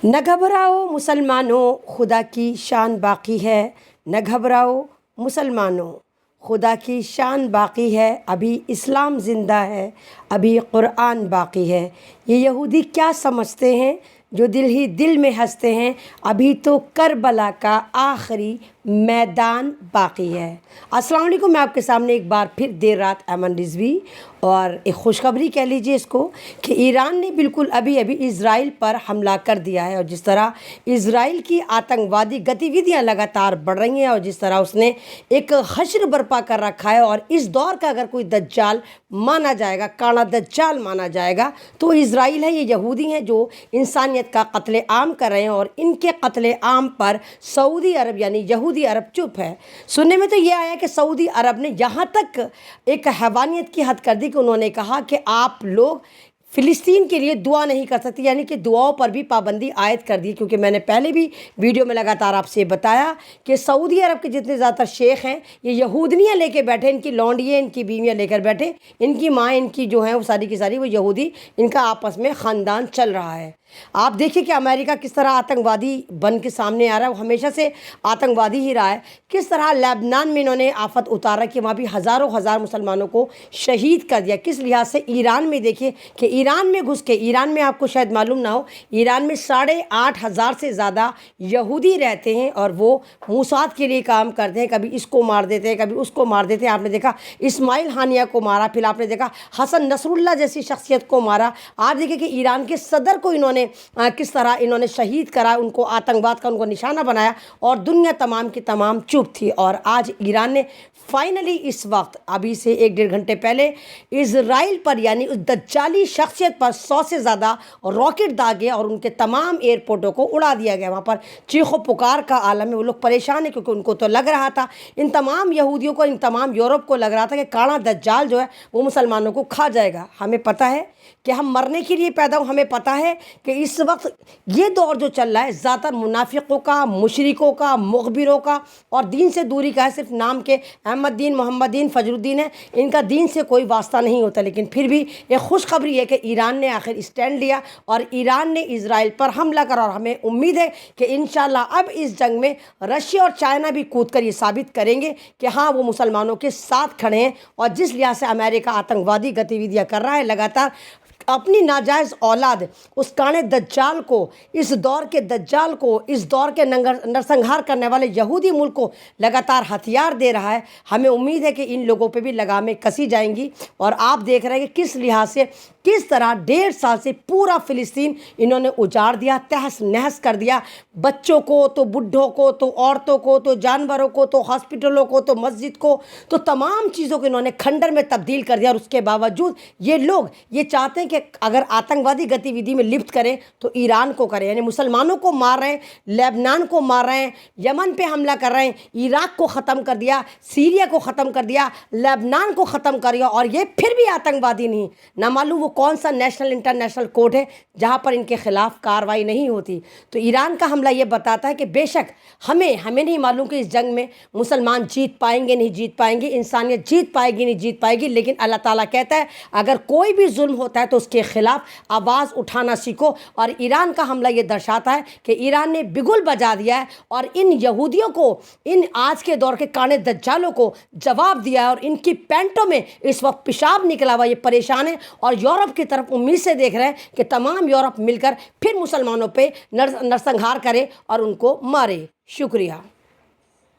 न घबराओ मुसलमानों, खुदा की शान बाकी है। न घबराओ मुसलमानों, खुदा की शान बाकी है। अभी इस्लाम ज़िंदा है, अभी कुरान बाकी है। ये यहूदी क्या समझते हैं जो दिल ही दिल में हंसते हैं। अभी तो करबला का आखिरी मैदान बाकी है। अस्सलाम वालेकुम, मैं आपके सामने एक बार फिर देर रात अमन रिजवी और एक खुशखबरी कह लीजिए इसको कि ईरान ने बिल्कुल अभी अभी इज़राइल पर हमला कर दिया है। और जिस तरह इज़राइल की आतंकवादी गतिविधियां लगातार बढ़ रही हैं और जिस तरह उसने एक हश्र बर्पा कर रखा है, और इस दौर का अगर कोई दज्जाल माना जाएगा, काला दज्जाल माना जाएगा, तो इज़राइल है। ये यहूदी हैं जो इंसानियत का कत्ले आम कर रहे हैं और इनके कत्ले आम पर सऊदी अरब यानी यहूदी अरब चुप है। सुनने में तो ये आया कि सऊदी अरब ने यहाँ तक एक हैवानियत की हद कर दी कि उन्होंने कहा कि आप लोग फ़िलिस्तीन के लिए दुआ नहीं कर सकते, यानी कि दुआओं पर भी पाबंदी आयद कर दी। क्योंकि मैंने पहले भी वीडियो में लगातार आपसे बताया कि सऊदी अरब के जितने ज़्यादातर शेख हैं ये यहूदनियाँ लेके बैठे, इनकी लौंडियाँ, इनकी बीवियाँ लेकर बैठे, इनकी माँ, इनकी जो है वो सारी की सारी वो यहूदी, इनका आपस में ख़ानदान चल रहा है। आप देखिए कि अमेरिका किस तरह आतंकवादी बन के सामने आ रहा है, वो हमेशा से आतंकवादी ही रहा है। किस तरह लेबनान में इन्होंने आफत उतारा कि वहाँ भी हज़ारों हज़ार मुसलमानों को शहीद कर दिया। किस लिहाज से ईरान में देखिए कि ईरान में घुस के, ईरान में आपको शायद मालूम ना हो, ईरान में 8,500 से ज़्यादा यहूदी रहते हैं और वो मूसाद के लिए काम करते हैं। कभी इसको मार देते हैं, कभी उसको मार देते हैं। आपने देखा इस्माइल हानिया को मारा, फिर आपने देखा हसन नसरुल्लाह जैसी शख्सियत को मारा। आप देखिए कि ईरान के सदर को इन्होंने किस तरह इन्होंने शहीद करा, उनको आतंकवाद का उनको निशाना बनाया और दुनिया तमाम की तमाम चुप थी। और आज ईरान ने फाइनली इस वक्त अभी से 1-1.5 घंटे पहले इज़राइल पर यानी उस दज्जाली शख्सियत पर 100 से ज़्यादा रॉकेट दागे और उनके तमाम एयरपोर्टों को उड़ा दिया गया। वहाँ पर चीखो पुकार का आलम है, वो लोग परेशान हैं क्योंकि उनको तो लग रहा था, इन तमाम यहूदियों को, इन तमाम यूरोप को लग रहा था कि काला दज्जाल जो है वो मुसलमानों को खा जाएगा। हमें पता है कि हम मरने के लिए पैदा हो, हमें पता है कि इस वक्त ये दौर जो चल रहा है ज़्यादातर मुनाफिकों का, मुशरिकों का, मुखबिरों का और दीन से दूरी का है। सिर्फ नाम के अहमदीन, मोहम्मदीन, फजरुद्दीन है, इनका दीन से कोई वास्ता नहीं होता। लेकिन फिर भी एक खुशखबरी है कि ईरान ने आखिर स्टैंड लिया और ईरान ने इज़राइल पर हमला करा। और हमें उम्मीद है कि इंशाल्लाह अब इस जंग में रशिया और चाइना भी कूद कर ये साबित करेंगे कि हाँ वो मुसलमानों के साथ खड़े हैं। और जिस लिहाज से अमेरिका आतंकवादी गतिविधियाँ कर रहा है लगातार, अपनी नाजायज़ औलाद उस काने दज्जाल को, इस दौर के दज्जाल को, इस दौर के नरसंहार करने वाले यहूदी मुल्क को लगातार हथियार दे रहा है। हमें उम्मीद है कि इन लोगों पे भी लगामें कसी जाएंगी। और आप देख रहे हैं कि किस लिहाज से, किस तरह 1.5 साल से पूरा फ़िलिस्तीन इन्होंने उजाड़ दिया, तहस नहस कर दिया। बच्चों को तो, बुढ़ों को तो, औरतों को तो, जानवरों को तो, हॉस्पिटलों को तो, मस्जिद को तो, तमाम चीज़ों को इन्होंने खंडर में तब्दील कर दिया। और उसके बावजूद ये लोग ये चाहते हैं कि अगर आतंकवादी गतिविधि में लिप्त करें तो ईरान को करें, यानी मुसलमानों को मार रहे हैं, लेबनान को मार रहे हैं, यमन पे हमला कर रहे हैं, इराक को ख़त्म कर दिया, सीरिया को ख़त्म कर दिया, लेबनान को ख़त्म कर दिया। और ये फिर भी आतंकवादी नहीं, ना मालूम वो कौन सा नेशनल इंटरनेशनल कोर्ट है जहाँ पर इनके ख़िलाफ़ कार्रवाई नहीं होती। तो ईरान का हमला ये बताता है कि बेशक हमें नहीं मालूम कि इस जंग में मुसलमान जीत पाएंगे नहीं जीत पाएंगे, इंसानियत जीत पाएगी नहीं जीत पाएगी, लेकिन अल्लाह ताला कहता है अगर कोई भी जुल्म होता है तो उसके खिलाफ आवाज़ उठाना सीखो। और ईरान का हमला ये दर्शाता है कि ईरान ने बिगुल बजा दिया है और इन यहूदियों को, इन आज के दौर के काने दज्जालों को जवाब दिया है। और इनकी पैंटों में इस वक्त पेशाब निकला हुआ, ये परेशान है और यूरोप की तरफ उम्मीद से देख रहे हैं कि तमाम यूरोप मिलकर फिर मुसलमानों पे नरसंहार करे और उनको मारे। शुक्रिया।